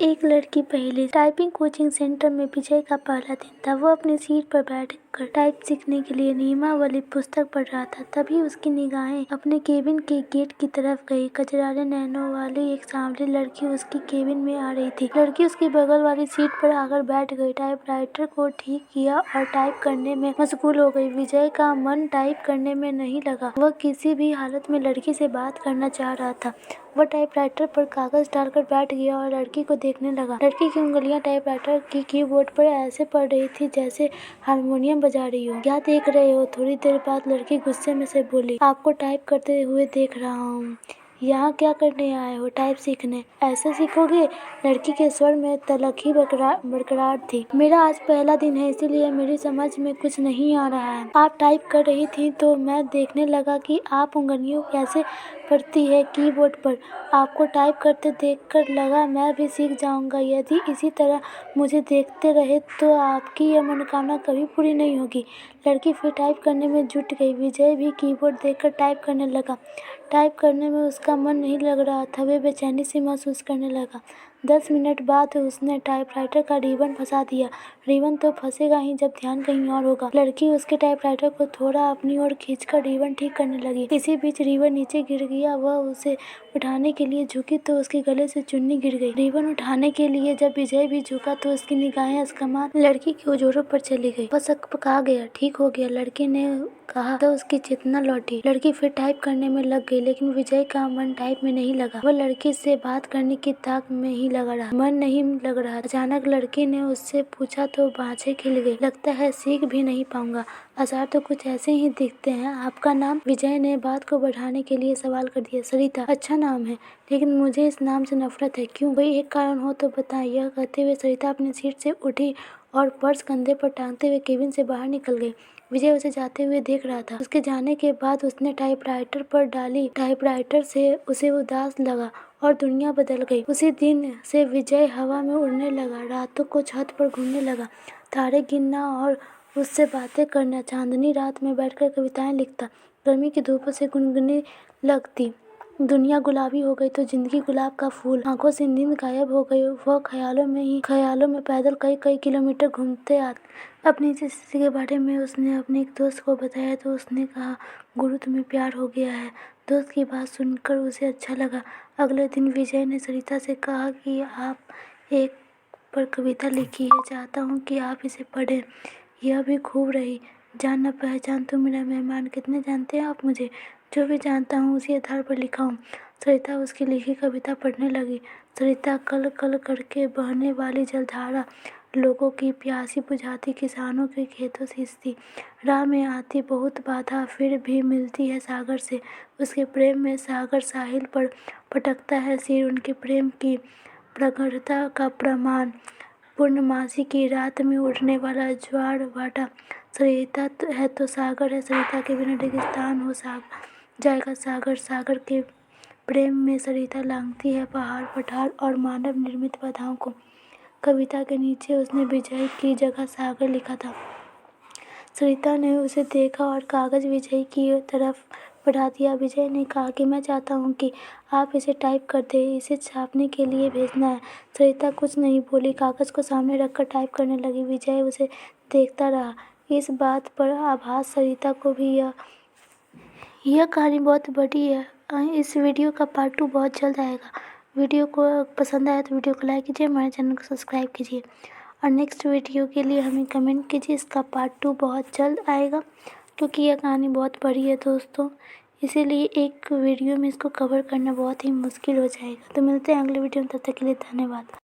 एक लड़की पहेली। टाइपिंग कोचिंग सेंटर में विजय का पहला दिन था। वो अपनी सीट पर बैठकर टाइप सीखने के लिए नियमावली पुस्तक पढ़ रहा था। तभी उसकी निगाहें अपने केबिन के गेट की तरफ गई। कजरारे नैनों वाली एक सांवली लड़की उसकी केबिन में आ रही थी। लड़की उसकी बगल वाली सीट पर आकर बैठ गई, टाइपराइटर को ठीक किया और टाइप करने में मशगूल हो गई। विजय का मन टाइप करने में नहीं लगा। वह किसी भी हालत में लड़की से बात करना चाह रहा था। वह टाइपराइटर पर कागज डालकर बैठ गया और लड़की को देखने लगा। लड़की की उंगलियां टाइपराइटर की कीबोर्ड पर ऐसे पड़ रही थी जैसे हारमोनियम बजा रही हो। क्या देख रहे हो? थोड़ी देर बाद लड़की गुस्से में से बोली, आपको टाइप करते हुए देख रहा हूँ। यहाँ क्या करने आए हो? टाइप सीखने। ऐसे सीखोगे? लड़की के स्वर में तलखी बरकरार थी। मेरा आज पहला दिन है, इसीलिए मेरी समझ में कुछ नहीं आ रहा है। आप टाइप कर रही थी तो मैं देखने लगा कि आप उंगलियों कैसे पड़ती है कीबोर्ड पर। आपको टाइप करते देखकर लगा मैं भी सीख जाऊंगा। यदि इसी तरह मुझे देखते रहे तो आपकी यह मनोकामना कभी पूरी नहीं होगी। लड़की फिर टाइप करने में जुट गई। विजय भी कीबोर्ड देखकर टाइप करने लगा। टाइप करने में उसका मन नहीं लग रहा था। वह बेचैनी सी महसूस करने लगा। 10 मिनट बाद उसने टाइपराइटर का रिबन फंसा दिया। रिबन तो फंसेगा ही जब ध्यान कहीं और होगा। लड़की उसके टाइपराइटर को थोड़ा अपनी ओर खींचकर रिबन ठीक करने लगी। इसी बीच रिबन नीचे गिर गया। वह उसे उठाने के लिए झुकी तो उसके गले से चुन्नी गिर गई। रिबन उठाने के लिए जब विजय भी झुका तो उसकी निगाहें असकमान लड़की की जोरों पर चली गई। वह सकपका गया। ठीक हो गया, लड़की ने कहा तो उसकी चेतना लौटी। लड़की फिर टाइप करने में लग गई, लेकिन विजय का मन टाइप में नहीं लगा। वह लड़की से बात करने की ताक में ही लगा रहा। मन नहीं लग रहा। अचानक लड़की ने उससे पूछा तो बाँछें खिल गई। लगता है सीख भी नहीं पाऊंगा। आसार तो कुछ ऐसे ही दिखते हैं। आपका नाम? विजय ने बात को बढ़ाने के लिए सवाल कर दिया। सरिता। अच्छा नाम है, लेकिन मुझे इस नाम से नफरत है। क्यों? कोई एक कारण हो तो बताएं। यह कहते हुए सरिता अपनी सीट से उठी और पर्स कंधे पर टांगते हुए केबिन से बाहर निकल गई। विजय उसे जाते हुए देख रहा था। उसके जाने के बाद उसने टाइपराइटर पर डाली। टाइपराइटर से उसे उदास लगा और दुनिया बदल गई। उसी दिन से विजय हवा में उड़ने लगा, रातों को छत पर घूमने लगा, तारे गिनना और उससे बातें करना। चांदनी रात में बैठकर कविताएं लिखता। गर्मी की धूपों से गुनगुनी लगती। दुनिया गुलाबी हो गई तो जिंदगी गुलाब का फूल। आंखों से नींद गायब हो गई। वह ख्यालों में पैदल कई किलोमीटर घूमते अपनी इस स्थिति के बारे में उसने अपने एक दोस्त को बताया तो उसने कहा, गुरु तुम्हें प्यार हो गया है। दोस्त की बात सुनकर उसे अच्छा लगा। अगले दिन विजय ने सरिता से कहा कि आप एक पर कविता लिखी है, चाहता हूँ कि आप इसे पढ़ें। यह भी खूब रही। जान न पहचान तू मेरा मेहमान। कितने जानते हैं आप मुझे? जो भी जानता हूँ उसी आधार पर लिखा हूँ। सरिता उसकी लिखी कविता पढ़ने लगी। सरिता कल कल करके बहने वाली जलधारा, लोगों की प्यासी बुझाती, किसानों के खेतों सींचती। राह में आती बहुत बाधा, फिर भी मिलती है सागर से। उसके प्रेम में सागर साहिल पर पटकता है सिर। उनके प्रेम की प्रगाढ़ता का प्रमाण पूर्णमासी की रात में उठने वाला ज्वार भाटा। सरिता है तो सागर है। सरिता के बिना रेगिस्तान हो जाएगा सागर। सागर के प्रेम में सरिता लांघती है पहाड़ पठार और मानव निर्मित बाधाओं को। कविता के नीचे उसने विजय की जगह सागर लिखा था। सरिता ने उसे देखा और कागज विजय की तरफ बढ़ा दिया। विजय ने कहा कि मैं चाहता हूँ कि आप इसे टाइप कर दें, इसे छापने के लिए भेजना है। सरिता कुछ नहीं बोली, कागज को सामने रखकर टाइप करने लगी। विजय उसे देखता रहा। इस बात पर आभास सरिता को भी यह कहानी बहुत बड़ी है। इस वीडियो का पार्ट 2 बहुत जल्द आएगा। वीडियो को पसंद आया तो वीडियो को लाइक कीजिए, हमारे चैनल को सब्सक्राइब कीजिए और नेक्स्ट वीडियो के लिए हमें कमेंट कीजिए। इसका पार्ट 2 बहुत जल्द आएगा क्योंकि यह कहानी बहुत बड़ी है दोस्तों, इसीलिए एक वीडियो में इसको कवर करना बहुत ही मुश्किल हो जाएगा। तो मिलते हैं अगले वीडियो में, तब तक के लिए धन्यवाद।